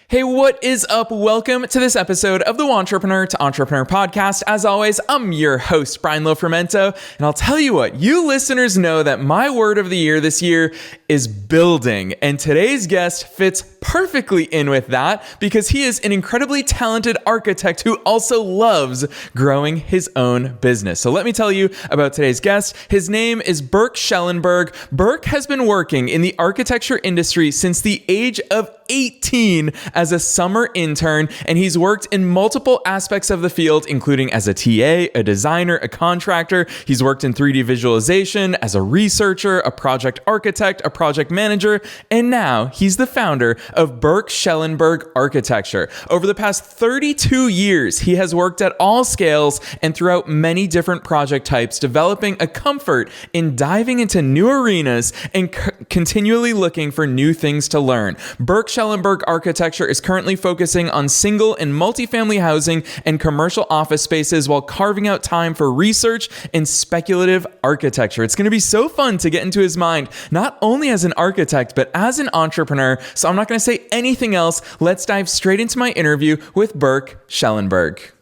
Hey, what is up? Welcome to this episode of the Entrepreneur to Entrepreneur podcast. As always, I'm your host, Brian Lofrumento, and I'll tell you what, you listeners know that my word of the year this year is building, and today's guest fits perfectly in with that because he is an incredibly talented architect who also loves growing his own business. So let me tell you about today's guest. His name is Burck Schellenberg. Burck has been working in the architecture industry since the age of 18 as a summer intern, and he's worked in multiple aspects of the field, including as a TA, a designer, a contractor. He's worked in 3D visualization, as a researcher, a project architect, a project manager, and now he's the founder of Burck Schellenberg Architecture. Over the past 32 years, he has worked at all scales and throughout many different project types, developing a comfort in diving into new arenas and continually looking for new things to learn. Burck Schellenberg Architecture is currently focusing on single and multifamily housing and commercial office spaces while carving out time for research and speculative architecture. It's going to be so fun to get into his mind, not only as an architect, but as an entrepreneur. So I'm not going to say anything else. Let's dive straight into my interview with Burck Schellenberg.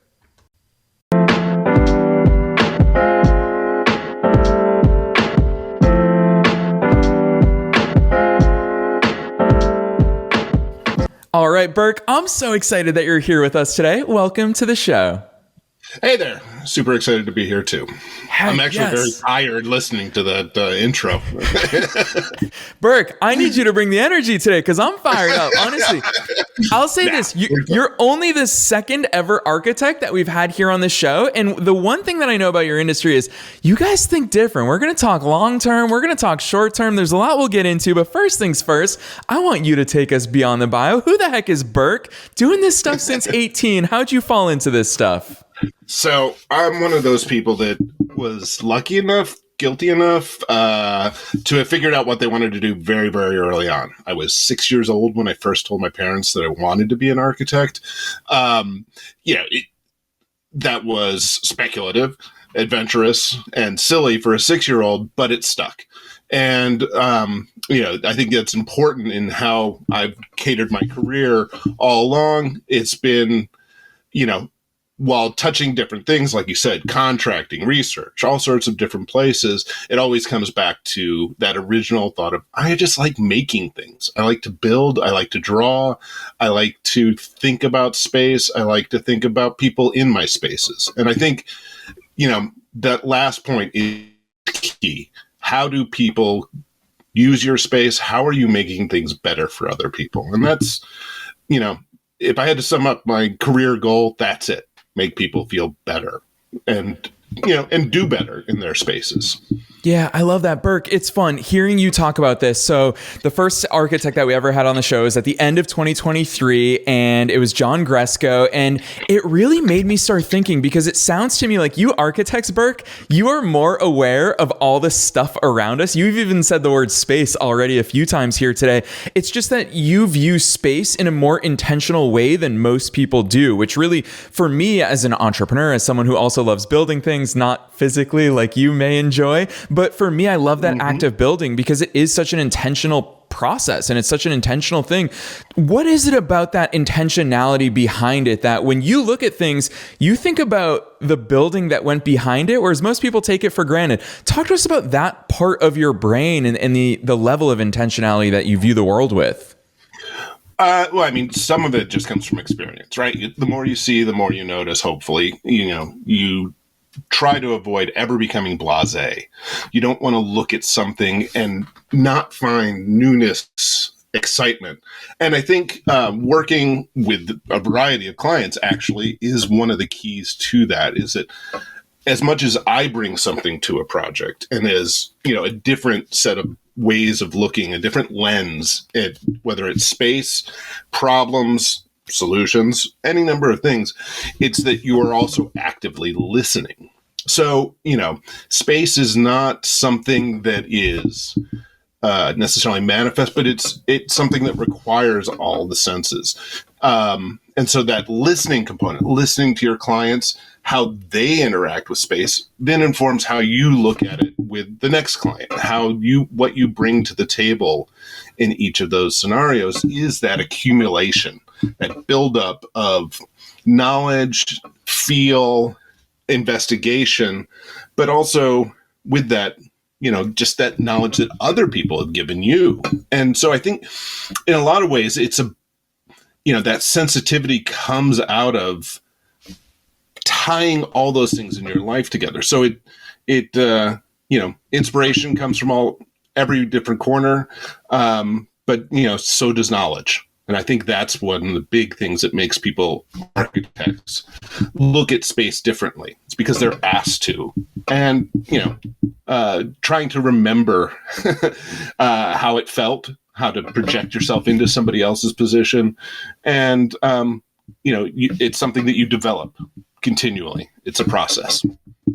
All right, Burck, I'm so excited that you're here with us today. Welcome to the show. Hey there. Super excited to be here too. I'm actually very tired listening to that intro. Burck, I need you to bring the energy today because I'm fired up. Honestly, I'll say this. You're only the second ever architect that we've had here on the show. And the one thing that I know about your industry is you guys think different. We're going to talk long term. We're going to talk short term. There's a lot we'll get into. But first things first, I want you to take us beyond the bio. Who the heck is Burck? Doing this stuff since 18. How'd you fall into this stuff? So I'm one of those people that was lucky enough, guilty enough to have figured out what they wanted to do very, very early on. I was 6 years old when I first told my parents that I wanted to be an architect. That was speculative, adventurous, and silly for a 6-year-old, but it stuck. And, I think that's important in how I've catered my career all along. It's been, while touching different things, like you said, contracting, research, all sorts of different places, it always comes back to that original thought of, I just like making things. I like to build. I like to draw. I like to think about space. I like to think about people in my spaces. And I think, that last point is key. How do people use your space? How are you making things better for other people? And that's, if I had to sum up my career goal, that's it. Make people feel better and do better in their spaces. Yeah, I love that. Burck, it's fun hearing you talk about this. So the first architect that we ever had on the show is at the end of 2023, and it was John Gresco. And it really made me start thinking, because it sounds to me like you architects, Burck, you are more aware of all the stuff around us. You've even said the word space already a few times here today. It's just that you view space in a more intentional way than most people do, which really, for me as an entrepreneur, as someone who also loves building things, not physically like you may enjoy, but for me, I love that act of building because it is such an intentional process and it's such an intentional thing. What is it about that intentionality behind it that when you look at things, you think about the building that went behind it, whereas most people take it for granted? Talk to us about that part of your brain and the level of intentionality that you view the world with. Some of it just comes from experience, right? The more you see, the more you notice, hopefully, you try to avoid ever becoming blasé. You don't want to look at something and not find newness, excitement. And I think working with a variety of clients actually is one of the keys to that, is that as much as I bring something to a project and as, a different set of ways of looking, a different lens at whether it's space, problems, solutions, any number of things, it's that you are also actively listening. So, space is not something that is necessarily manifest, but it's something that requires all the senses. And so that listening component, listening to your clients, how they interact with space, then informs how you look at it with the next client. What you bring to the table in each of those scenarios is that accumulation that buildup of knowledge, feel, investigation, but also with that, just that knowledge that other people have given you. And so I think in a lot of ways, it's that sensitivity comes out of tying all those things in your life together. So inspiration comes from every different corner. But so does knowledge. And I think that's one of the big things that makes architects, look at space differently. It's because they're asked to. And, trying to remember how it felt, how to project yourself into somebody else's position. And, it's something that you develop continually. It's a process.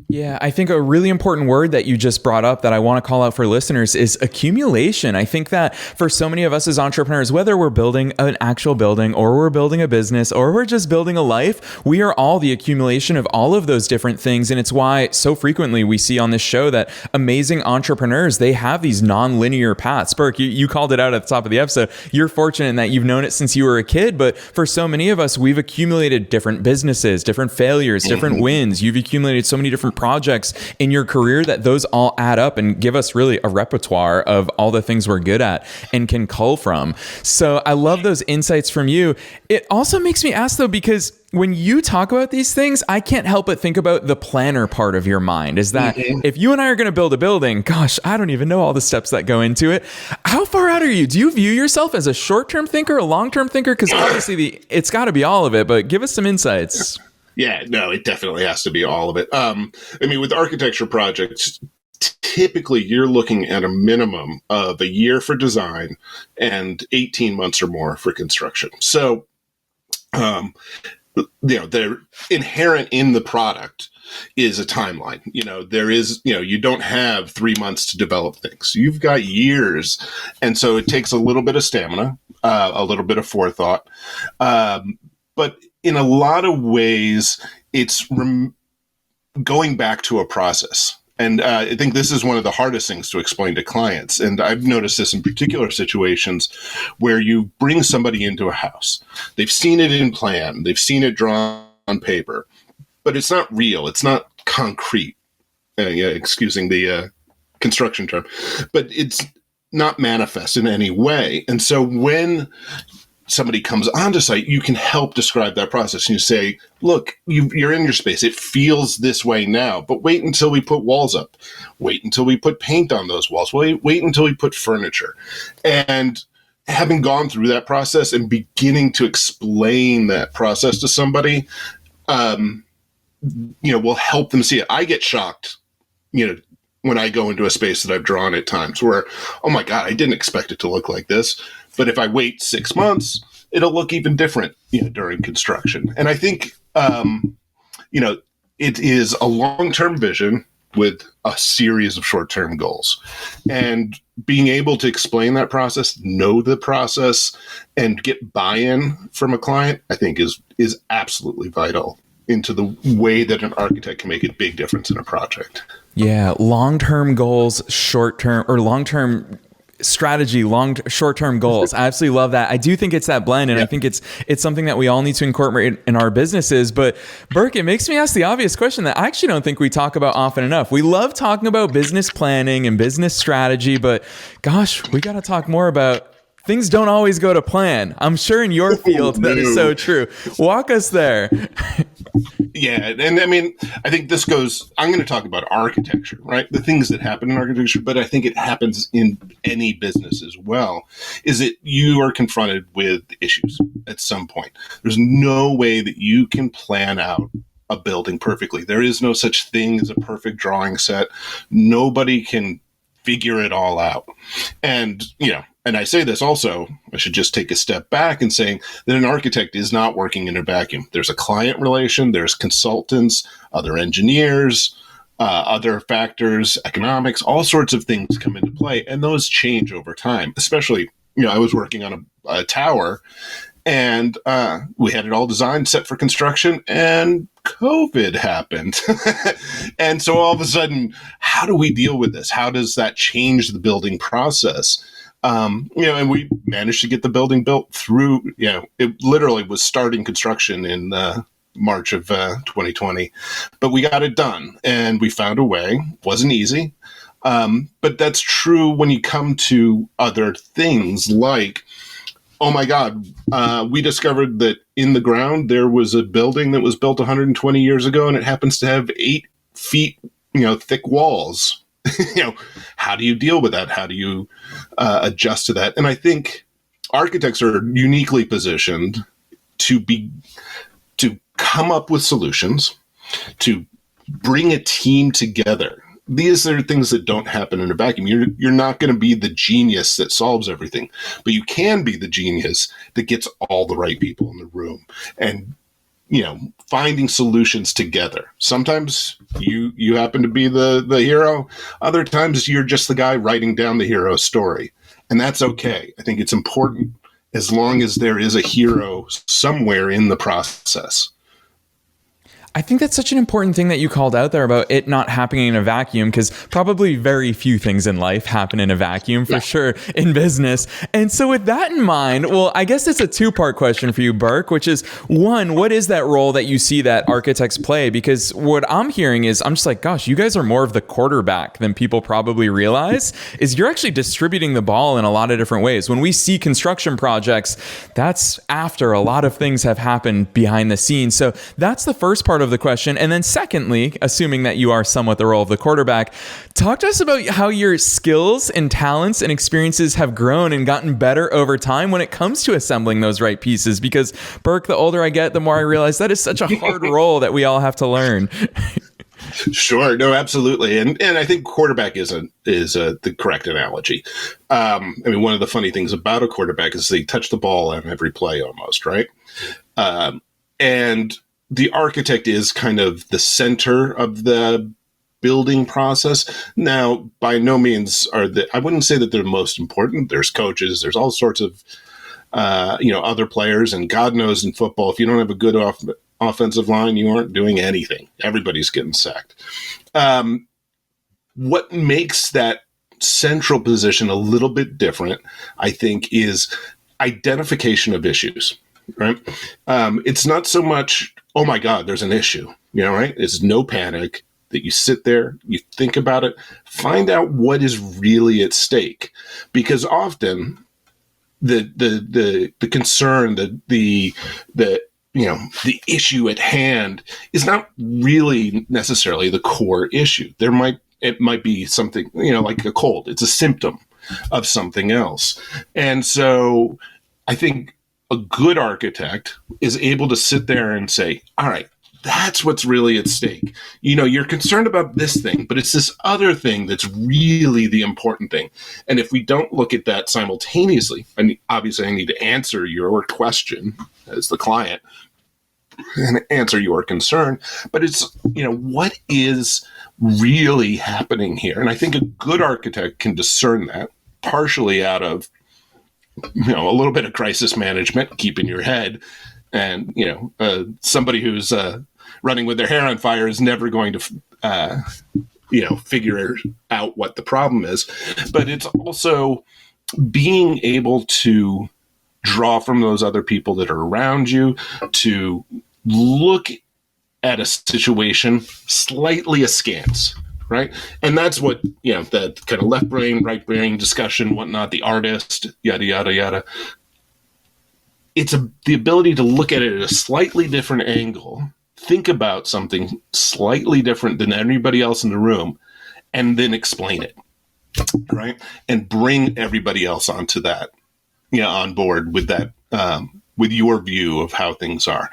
Yeah, I think a really important word that you just brought up that I want to call out for listeners is accumulation. I think that for so many of us as entrepreneurs, whether we're building an actual building or we're building a business or we're just building a life, we are all the accumulation of all of those different things. And it's why so frequently we see on this show that amazing entrepreneurs, they have these non-linear paths. Burck, you called it out at the top of the episode. You're fortunate in that you've known it since you were a kid, but for so many of us, we've accumulated different businesses, different failures, different wins. You've accumulated so many different projects in your career that those all add up and give us really a repertoire of all the things we're good at and can cull from. So I love those insights from you. It also makes me ask though, because when you talk about these things, I can't help but think about the planner part of your mind is that if you and I are going to build a building, gosh, I don't even know all the steps that go into it. How far out are you? Do you view yourself as a short-term thinker, a long-term thinker? Because obviously it's got to be all of it, but give us some insights. Yeah, no, it definitely has to be all of it. With architecture projects, typically you're looking at a minimum of a year for design and 18 months or more for construction. So, they're inherent in the product is a timeline. There is, you don't have 3 months to develop things. You've got years. And so it takes a little bit of stamina, a little bit of forethought. But in a lot of ways, it's going back to a process. And I think this is one of the hardest things to explain to clients. And I've noticed this in particular situations where you bring somebody into a house. They've seen it in plan. They've seen it drawn on paper. But it's not real. It's not concrete. Excusing the construction term. But it's not manifest in any way. And so when somebody comes onto site, you can help describe that process. And you say, look, you're in your space. It feels this way now, but wait until we put walls up. Wait until we put paint on those walls. Wait until we put furniture. And having gone through that process and beginning to explain that process to somebody, will help them see it. I get shocked, when I go into a space that I've drawn at times where, oh my God, I didn't expect it to look like this. But if I wait 6 months, it'll look even different, during construction. And I think, it is a long-term vision with a series of short-term goals. And being able to explain that process, know the process, and get buy-in from a client, I think is absolutely vital into the way that an architect can make a big difference in a project. Yeah, long-term goals, short-term, or long-term strategy, short-term goals. I absolutely love that. I do think it's that blend, and I think it's something that we all need to incorporate in our businesses. But Burck, it makes me ask the obvious question that I actually don't think we talk about often enough. We love talking about business planning and business strategy, but gosh, we got to talk more about things don't always go to plan. I'm sure in your field that is so true. Walk us there. Yeah. And I think I'm going to talk about architecture, right? The things that happen in architecture, but I think it happens in any business as well, is that you are confronted with issues at some point. There's no way that you can plan out a building perfectly. There is no such thing as a perfect drawing set. Nobody can figure it all out. And, and I say this also, I should just take a step back and saying that an architect is not working in a vacuum. There's a client relation, there's consultants, other engineers, other factors, economics, all sorts of things come into play. And those change over time, especially, I was working on a tower and we had it all designed, set for construction, and COVID happened. And so all of a sudden, how do we deal with this? How does that change the building process? And we managed to get the building built through, it literally was starting construction in March of 2020, but we got it done and we found a way. Wasn't easy. But that's true when you come to other things like, oh my God, we discovered that in the ground there was a building that was built 120 years ago and it happens to have 8 feet, thick walls. How do you deal with that? How do you adjust to that? And I think architects are uniquely positioned to come up with solutions, to bring a team together. These are things that don't happen in a vacuum. You're not going to be the genius that solves everything, but you can be the genius that gets all the right people in the room and finding solutions together. Sometimes you happen to be the hero. Other times you're just the guy writing down the hero story. And that's okay. I think it's important as long as there is a hero somewhere in the process. I think that's such an important thing that you called out there about it not happening in a vacuum, because probably very few things in life happen in a vacuum, for sure, in business. And so with that in mind, well, I guess it's a 2-part question for you, Burck, which is, one, what is that role that you see that architects play? Because what I'm hearing is, I'm just like, gosh, you guys are more of the quarterback than people probably realize, is you're actually distributing the ball in a lot of different ways. When we see construction projects, that's after a lot of things have happened behind the scenes. So that's the first part of the question. And then secondly, assuming that you are somewhat the role of the quarterback, talk to us about how your skills and talents and experiences have grown and gotten better over time when it comes to assembling those right pieces. Because Burck, the older I get, the more I realize that is such a hard role that we all have to learn. Sure. No, absolutely. And I think quarterback is the correct analogy. One of the funny things about a quarterback is they touch the ball on every play almost, right? And the architect is kind of the center of the building process. Now, by no means I wouldn't say that they're most important. There's coaches, there's all sorts of, other players, and God knows in football, if you don't have a good offensive line, you aren't doing anything. Everybody's getting sacked. What makes that central position a little bit different, I think, is identification of issues, right? It's not so much, oh my God, there's an issue, right? It's no panic, that you sit there, you think about it, find out what is really at stake. Because often the concern, the issue at hand is not really necessarily the core issue. It might be something, like a cold. It's a symptom of something else. And so I think a good architect is able to sit there and say, all right, that's what's really at stake. You're concerned about this thing, but it's this other thing that's really the important thing. And if we don't look at that simultaneously, and obviously I need to answer your question as the client and answer your concern, but it's, what is really happening here? And I think a good architect can discern that partially out of, a little bit of crisis management, keeping your head, and, somebody who's running with their hair on fire is never going to, figure out what the problem is. But it's also being able to draw from those other people that are around you to look at a situation slightly askance, right? And that's what, that kind of left brain, right brain discussion, whatnot, the artist, yada, yada, yada. It's the ability to look at it at a slightly different angle, think about something slightly different than everybody else in the room, and then explain it, right? And bring everybody else onto that, on board with that, with your view of how things are.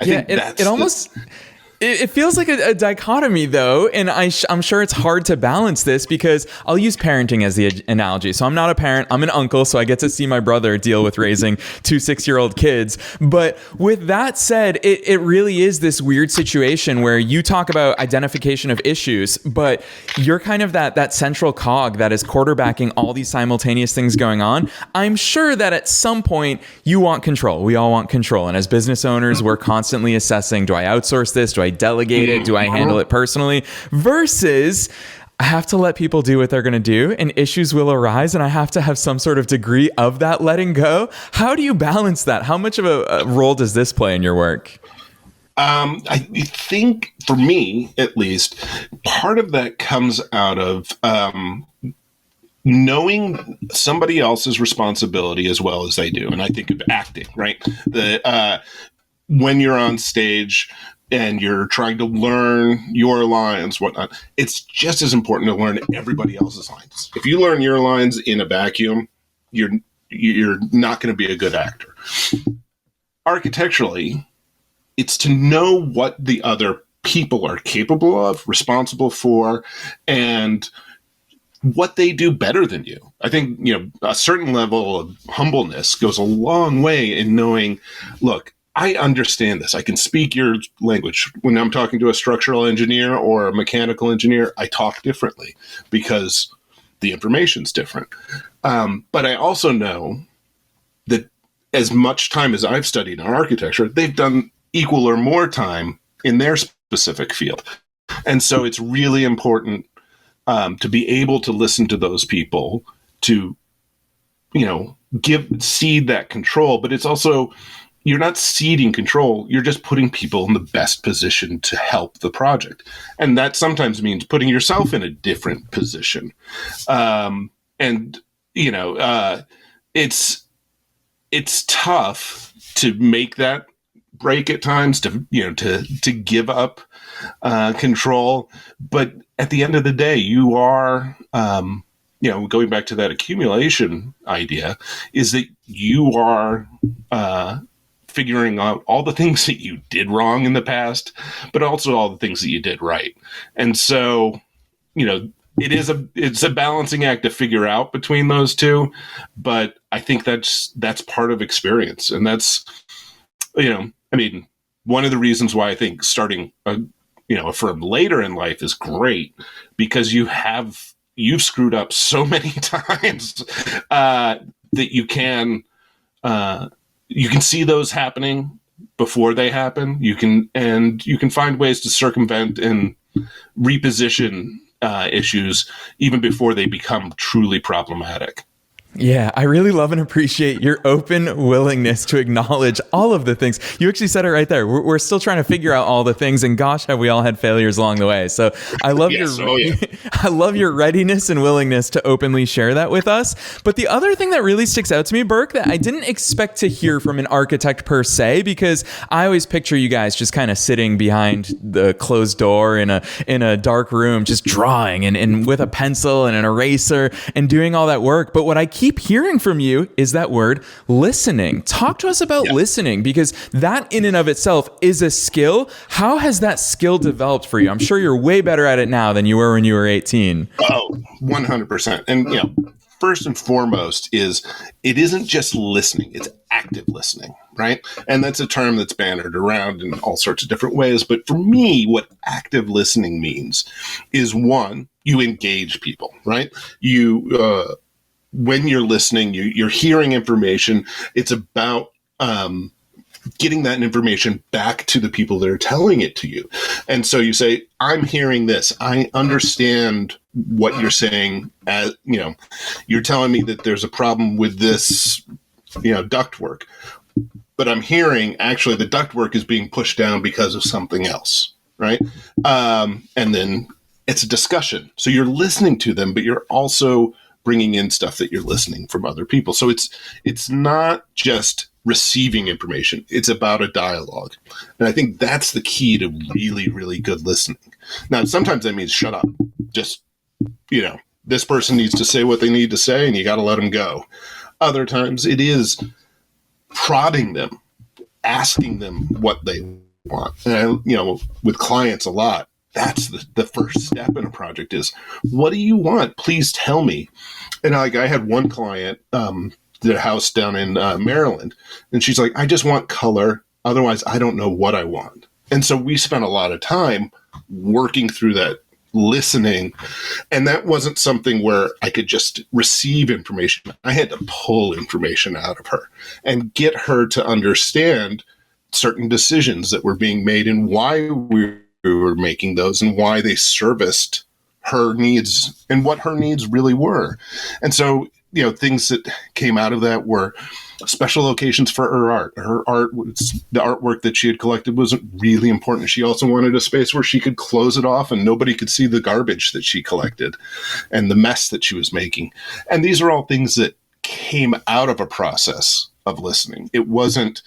I think that's it feels like a dichotomy, though, and I'm sure it's hard to balance this, because I'll use parenting as the analogy. So I'm not a parent, I'm an uncle, so I get to see my brother deal with raising 2 6-year-old kids. But with that said, it really is this weird situation where you talk about identification of issues, but you're kind of that central cog that is quarterbacking all these simultaneous things going on. I'm sure that at some point you want control. We all want control. And as business owners, we're constantly assessing, do I outsource this? Do I delegate it? Do I handle it personally? Versus, I have to let people do what they're going to do, and issues will arise, and I have to have some sort of degree of that letting go. How do you balance that? How much of a role does this play in your work? I think, for me at least, part of that comes out of knowing somebody else's responsibility as well as they do. And I think of acting, right? When you're on stage and you're trying to learn your lines, whatnot, it's just as important to learn everybody else's lines. If you learn your lines in a vacuum, you're not going to be a good actor. Architecturally, it's to know what the other people are capable of, responsible for, and what they do better than you. I think, a certain level of humbleness goes a long way in knowing, look, I understand this. I can speak your language. When I'm talking to a structural engineer or a mechanical engineer, I talk differently because the information's different. But I also know that as much time as I've studied in architecture, they've done equal or more time in their specific field. And so it's really important to be able to listen to those people, to, cede that control. But it's also, you're not ceding control. You're just putting people in the best position to help the project. And that sometimes means putting yourself in a different position. It's tough to make that break at times, to give up control. But at the end of the day, you are, going back to that accumulation idea, is that you are figuring out all the things that you did wrong in the past, but also all the things that you did right. And so, it's a balancing act to figure out between those two. But I think that's part of experience. And that's, one of the reasons why I think starting a firm later in life is great, because you've screwed up so many times that you can see those happening before they happen. You can find ways to circumvent and reposition issues even before they become truly problematic. Yeah, I really love and appreciate your open willingness to acknowledge all of the things. You actually said it right there. We're still trying to figure out all the things, and gosh, have we all had failures along the way. So I love I love your readiness and willingness to openly share that with us. But the other thing that really sticks out to me, Burck, that I didn't expect to hear from an architect per se, because I always picture you guys just kind of sitting behind the closed door in a dark room, just drawing and with a pencil and an eraser and doing all that work. But what I keep hearing from you is that word listening. Talk to us about listening, because that in and of itself is a skill. How has that skill developed for you? I'm sure you're way better at it now than you were when you were 18. Oh, 100%. And, first and foremost it isn't just listening, it's active listening, right? And that's a term that's bannered around in all sorts of different ways. But for me, what active listening means is, one, you engage people, right? When you're listening, you're hearing information. It's about getting that information back to the people that are telling it to you. And so you say, I'm hearing this. I understand what you're saying. As you're telling me that there's a problem with this, ductwork, but I'm hearing actually the ductwork is being pushed down because of something else, right? And then it's a discussion. So you're listening to them, but you're also bringing in stuff that you're listening from other people. So it's not just receiving information. It's about a dialogue. And I think that's the key to really, really good listening. Now, sometimes that means shut up. Just, this person needs to say what they need to say, and you got to let them go. Other times it is prodding them, asking them what they want. And with clients a lot, that's the first step in a project is, what do you want? Please tell me. And I had one client, did a house down in Maryland, and she's like, I just want color. Otherwise, I don't know what I want. And so we spent a lot of time working through that, listening. And that wasn't something where I could just receive information. I had to pull information out of her and get her to understand certain decisions that were being made and why we were making those and why they serviced her needs and what her needs really were. And so, things that came out of that were special locations for her art. Her art was the artwork that she had collected wasn't really important. She also wanted a space where she could close it off and nobody could see the garbage that she collected and the mess that she was making. And these are all things that came out of a process of listening. It wasn't,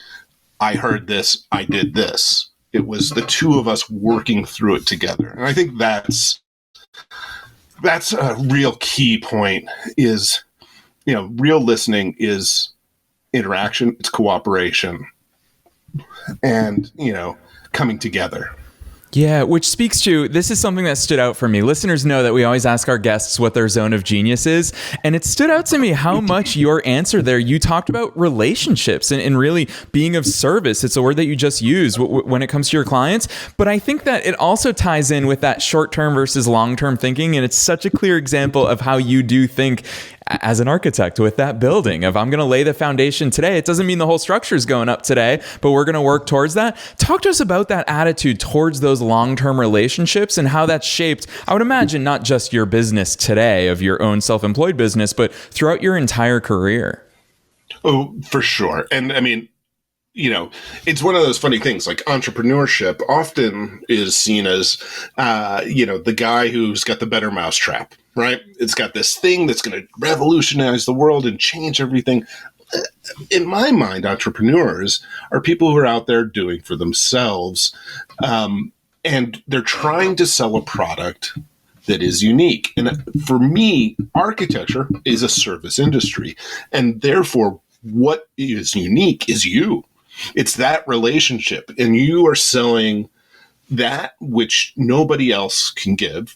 I heard this, I did this. It was the two of us working through it together. And I think that's a real key point is, real listening is interaction, it's cooperation, and, coming together. Yeah, which speaks to, this is something that stood out for me. Listeners know that we always ask our guests what their zone of genius is. And it stood out to me how much your answer there, you talked about relationships and really being of service. It's a word that you just use when it comes to your clients. But I think that it also ties in with that short-term versus long-term thinking. And it's such a clear example of how you do think as an architect with that building. If I'm going to lay the foundation today, it doesn't mean the whole structure is going up today, but we're going to work towards that. Talk to us about that attitude towards those long-term relationships and how that's shaped, I would imagine, not just your business today of your own self-employed business, but throughout your entire career. Oh, for sure. And I mean, it's one of those funny things, like entrepreneurship often is seen as, the guy who's got the better mousetrap, right? It's got this thing that's going to revolutionize the world and change everything. In my mind, entrepreneurs are people who are out there doing for themselves, and they're trying to sell a product that is unique. And for me, architecture is a service industry, and therefore what is unique is you. It's that relationship, and you are selling that which nobody else can give,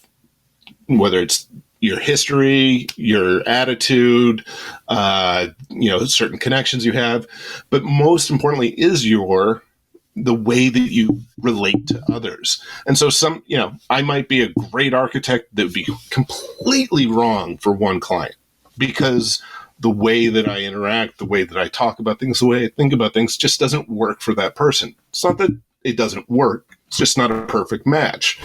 whether it's your history, your attitude, certain connections you have, but most importantly is the way that you relate to others. And so I might be a great architect that would be completely wrong for one client because the way that I interact, the way that I talk about things, the way I think about things just doesn't work for that person. It's not that it doesn't work. It's just not a perfect match.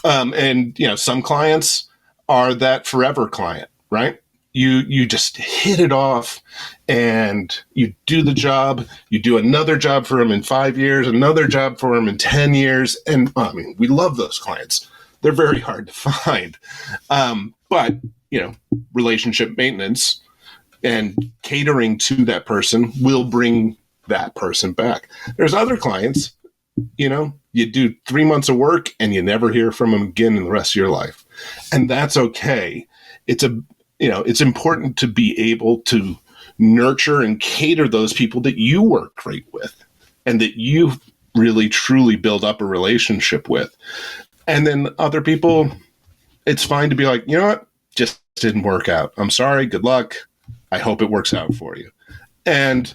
And some clients are that forever client, right? You just hit it off and you do the job. You do another job for them in 5 years, another job for them in 10 years. And we love those clients. They're very hard to find. But relationship maintenance and catering to that person will bring that person back. There's other clients, you do 3 months of work and you never hear from them again in the rest of your life. And that's okay. It's important to be able to nurture and cater those people that you work great with and that you really truly build up a relationship with. And then other people, it's fine to be like, you know what, just didn't work out. I'm sorry. Good luck. I hope it works out for you. And,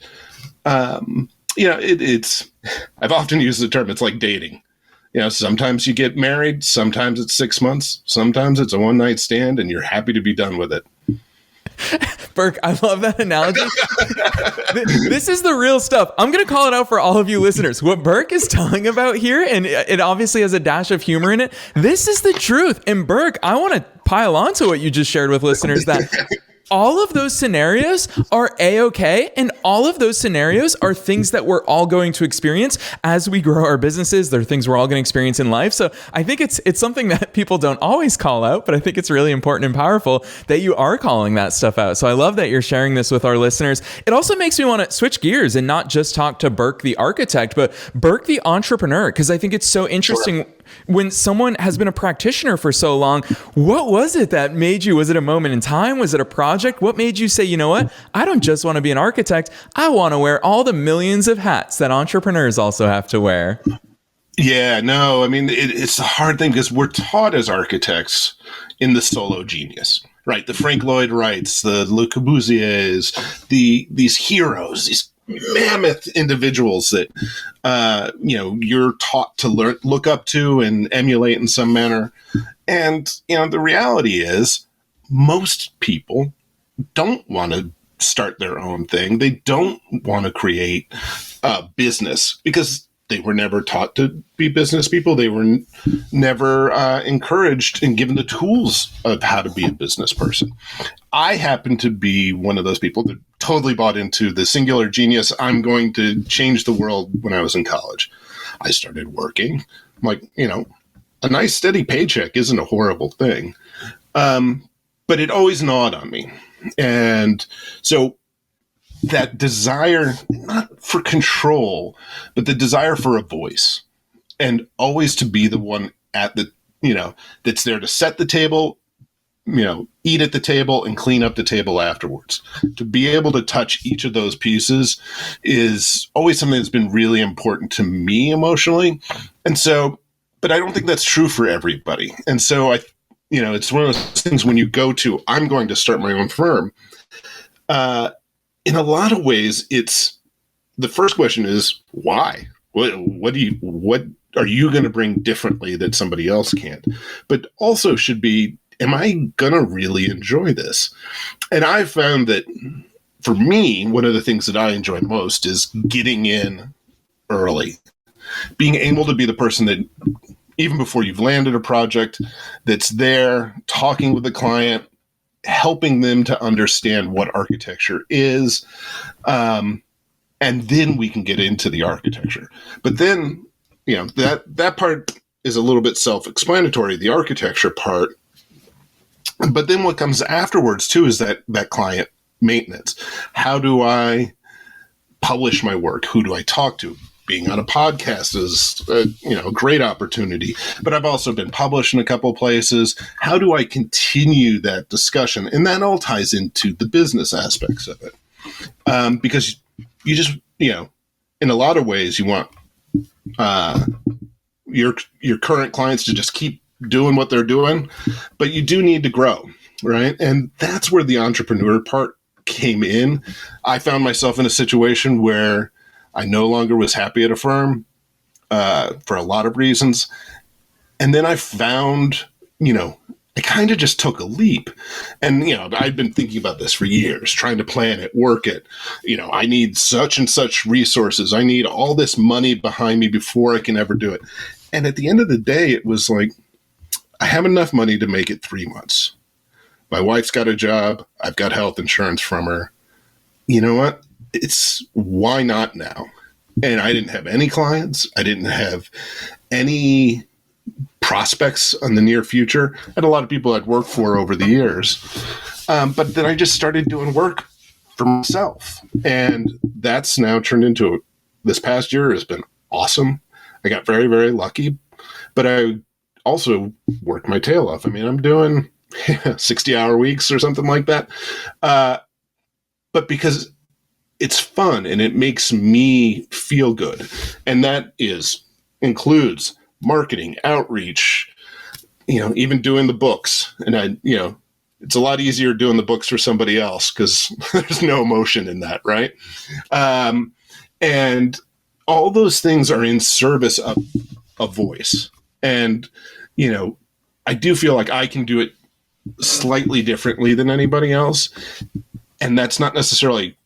it's, I've often used the term, it's like dating. Sometimes you get married, sometimes it's 6 months, sometimes it's a one-night stand, and you're happy to be done with it. Burck, I love that analogy. This is the real stuff. I'm going to call it out for all of you listeners. What Burck is telling about here, and it obviously has a dash of humor in it, this is the truth. And Burck, I want to pile on to what you just shared with listeners that all of those scenarios are A-okay, and all of those scenarios are things that we're all going to experience as we grow our businesses. They're things we're all going to experience in life. So I think it's something that people don't always call out, but I think it's really important and powerful that you are calling that stuff out. So I love that you're sharing this with our listeners. It also makes me want to switch gears and not just talk to Burck the architect, but Burck the entrepreneur, because I think it's so interesting. Sure. When someone has been a practitioner for so long, what was it that made you? Was it a moment in time? Was it a project? What made you say, you know what? I don't just want to be an architect. I want to wear all the millions of hats that entrepreneurs also have to wear. Yeah, no, it's a hard thing because we're taught as architects in the solo genius, right? The Frank Lloyd Wrights, the Le Corbusiers, these heroes, these mammoth individuals that you're taught to look up to and emulate in some manner. And the reality is most people don't want to start their own thing. They don't want to create a business because They were never taught to be business people. They were never encouraged and given the tools of how to be a business person. I happen to be one of those people that totally bought into the singular genius. I'm going to change the world when I was in college. I started working. I'm like, a nice steady paycheck isn't a horrible thing. But it always gnawed on me. And so that desire, not for control, but the desire for a voice, and always to be the one at the, that's there to set the table, eat at the table and clean up the table afterwards. To be able to touch each of those pieces is always something that's been really important to me emotionally. And so, but I don't think that's true for everybody. And so it's one of those things when you go to, I'm going to start my own firm. In a lot of ways, it's the first question is why? What are you going to bring differently that somebody else can't? But also should be, am I going to really enjoy this? And I've found that for me, one of the things that I enjoy most is getting in early, being able to be the person that even before you've landed a project, that's there talking with the client, helping them to understand what architecture is. And then we can get into the architecture. But then, that part is a little bit self-explanatory, the architecture part. But then what comes afterwards too is that client maintenance. How do I publish my work? Who do I talk to? Being on a podcast is a great opportunity, but I've also been published in a couple of places. How do I continue that discussion? And that all ties into the business aspects of it. Because you just, in a lot of ways you want your current clients to just keep doing what they're doing, but you do need to grow, right? And that's where the entrepreneur part came in. I found myself in a situation where I no longer was happy at a firm for a lot of reasons. And then I found, I kind of just took a leap. And, I'd been thinking about this for years, trying to plan it, work it. I need such and such resources. I need all this money behind me before I can ever do it. And at the end of the day, it was like, I have enough money to make it 3 months. My wife's got a job. I've got health insurance from her. You know what? It's why not now? And I didn't have any clients. I didn't have any prospects in the near future. I had a lot of people I'd worked for over the years. But then I just started doing work for myself. And that's now turned into, this past year has been awesome. I got very, very lucky. But I also worked my tail off. I mean, I'm doing 60-hour weeks or something like that. But because it's fun and it makes me feel good. And that includes marketing, outreach, even doing the books. And it's a lot easier doing the books for somebody else because there's no emotion in that, right? And all those things are in service of a voice. And, I do feel like I can do it slightly differently than anybody else. And that's not necessarily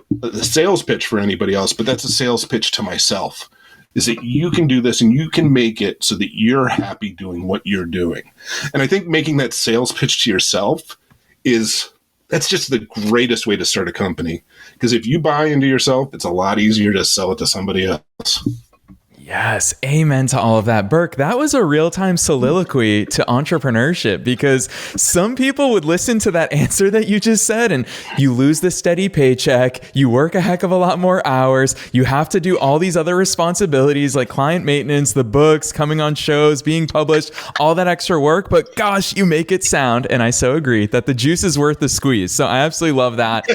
the sales pitch for anybody else, but that's a sales pitch to myself, is that you can do this and you can make it so that you're happy doing what you're doing. And I think making that sales pitch to yourself that's just the greatest way to start a company. Because if you buy into yourself, it's a lot easier to sell it to somebody else. Yes, amen to all of that. Burck, that was a real-time soliloquy to entrepreneurship, because some people would listen to that answer that you just said and you lose the steady paycheck, you work a heck of a lot more hours, you have to do all these other responsibilities like client maintenance, the books, coming on shows, being published, all that extra work, but gosh, you make it sound, and I so agree, that the juice is worth the squeeze. So I absolutely love that.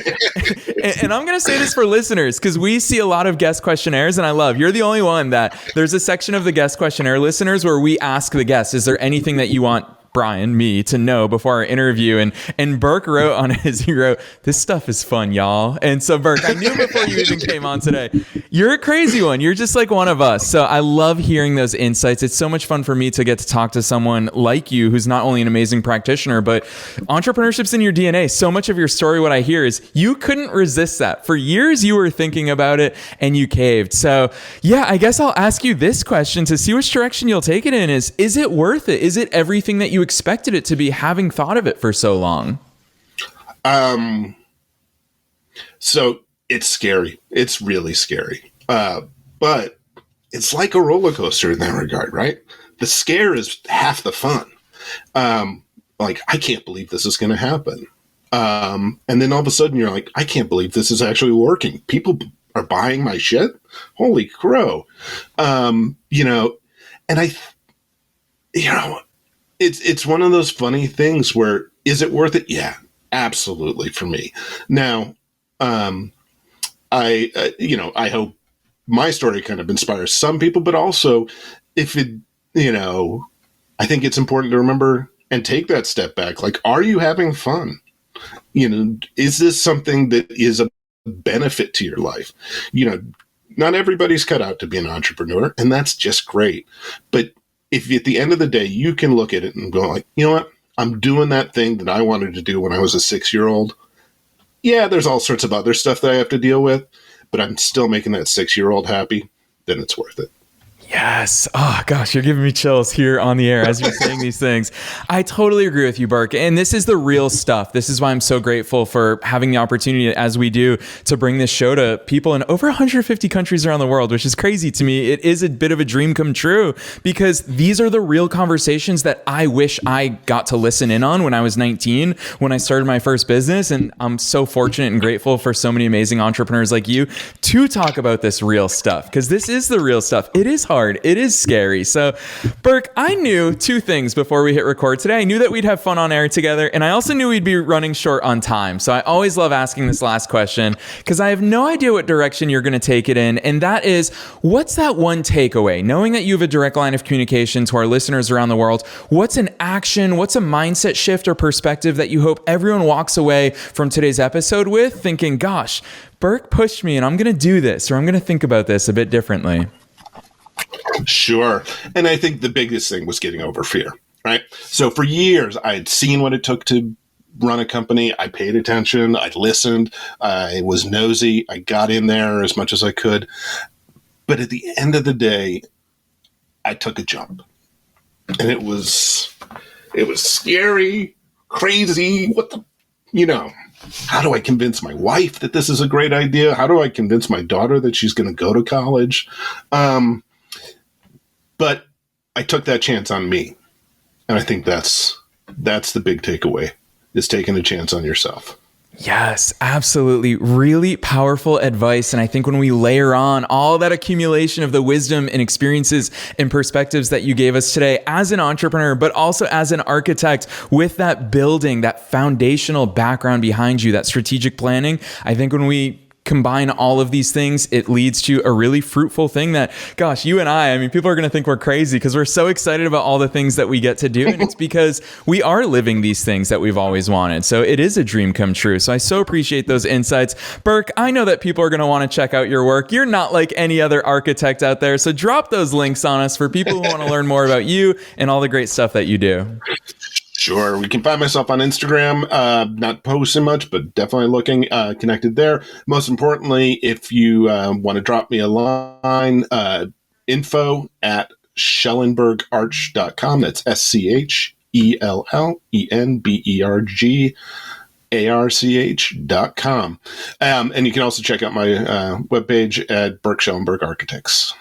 And I'm going to say this for listeners, because we see a lot of guest questionnaires, and you're the only one that there's a section of the guest questionnaire listeners where we ask the guests, is there anything that you want Brian, me, to know before our interview. And Burck wrote on his, he wrote, "This stuff is fun, y'all." And so Burck, I knew before you even came on today, you're a crazy one. You're just like one of us. So I love hearing those insights. It's so much fun for me to get to talk to someone like you, who's not only an amazing practitioner, but entrepreneurship's in your DNA. So much of your story, what I hear is you couldn't resist that. For years, you were thinking about it and you caved. So yeah, I guess I'll ask you this question to see which direction you'll take it in is it worth it? Is it everything that you expected it to be, having thought of it for so long? So it's scary. It's really scary. But it's like a roller coaster in that regard, right? The scare is half the fun. Like, I can't believe this is going to happen. And then all of a sudden you're like, I can't believe this is actually working. People are buying my shit. Holy crow. You know, and it's one of those funny things where, is it worth it? Yeah, absolutely, for me. Now, I hope my story kind of inspires some people, but also if it, I think it's important to remember and take that step back. Like, are you having fun? Is this something that is a benefit to your life? Not everybody's cut out to be an entrepreneur, and that's just great. But if at the end of the day, you can look at it and go like, you know what? I'm doing that thing that I wanted to do when I was a 6-year-old. Yeah, there's all sorts of other stuff that I have to deal with, but I'm still making that 6-year-old happy. Then it's worth it. Yes. Oh, gosh, you're giving me chills here on the air as you're saying these things. I totally agree with you, Burck. And this is the real stuff. This is why I'm so grateful for having the opportunity, as we do, to bring this show to people in over 150 countries around the world, which is crazy to me. It is a bit of a dream come true, because these are the real conversations that I wish I got to listen in on when I was 19, when I started my first business. And I'm so fortunate and grateful for so many amazing entrepreneurs like you to talk about this real stuff, because this is the real stuff. It is hard. It is scary. So, Burck, I knew two things before we hit record today. I knew that we'd have fun on air together, and I also knew we'd be running short on time. So I always love asking this last question, because I have no idea what direction you're going to take it in. And that is, what's that one takeaway? Knowing that you have a direct line of communication to our listeners around the world, what's an action, what's a mindset shift or perspective that you hope everyone walks away from today's episode with thinking, gosh, Burck pushed me and I'm going to do this, or I'm going to think about this a bit differently? Sure. And I think the biggest thing was getting over fear, right? So for years, I had seen what it took to run a company. I paid attention. I listened. I was nosy. I got in there as much as I could. But at the end of the day, I took a jump. And it was scary, crazy. How do I convince my wife that this is a great idea? How do I convince my daughter that she's going to go to college? But I took that chance on me. And I think that's the big takeaway, is taking a chance on yourself. Yes, absolutely. Really powerful advice. And I think when we layer on all that accumulation of the wisdom and experiences and perspectives that you gave us today as an entrepreneur, but also as an architect, with that building, that foundational background behind you, that strategic planning, I think when we combine all of these things, it leads to a really fruitful thing that, gosh, you and I mean, people are going to think we're crazy because we're so excited about all the things that we get to do. And it's because we are living these things that we've always wanted. So it is a dream come true. So I so appreciate those insights. Burck, I know that people are going to want to check out your work. You're not like any other architect out there. So drop those links on us for people who want to learn more about you and all the great stuff that you do. Sure. We can find myself on Instagram, not posting much, but definitely looking, connected there. Most importantly, if you want to drop me a line, info@schellenbergarch.com. That's SCHELLENBERGARCH.com. And you can also check out my webpage at Burck Schellenberg Architects.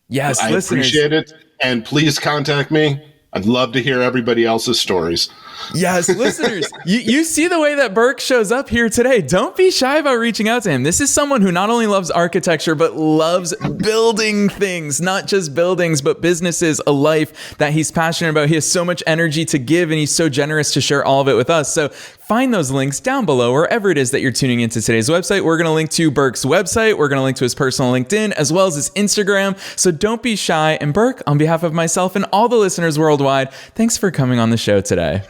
Yes, I listeners, appreciate it. And please contact me. I'd love to hear everybody else's stories. Yes, listeners, you see the way that Burck shows up here today. Don't be shy about reaching out to him. This is someone who not only loves architecture, but loves building things, not just buildings, but businesses, a life that he's passionate about. He has so much energy to give, and he's so generous to share all of it with us. So find those links down below, wherever it is that you're tuning into today's website. We're going to link to Burck's website. We're going to link to his personal LinkedIn, as well as his Instagram. So don't be shy. And Burck, on behalf of myself and all the listeners worldwide, thanks for coming on the show today.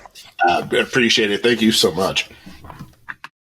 I appreciate it. Thank you so much.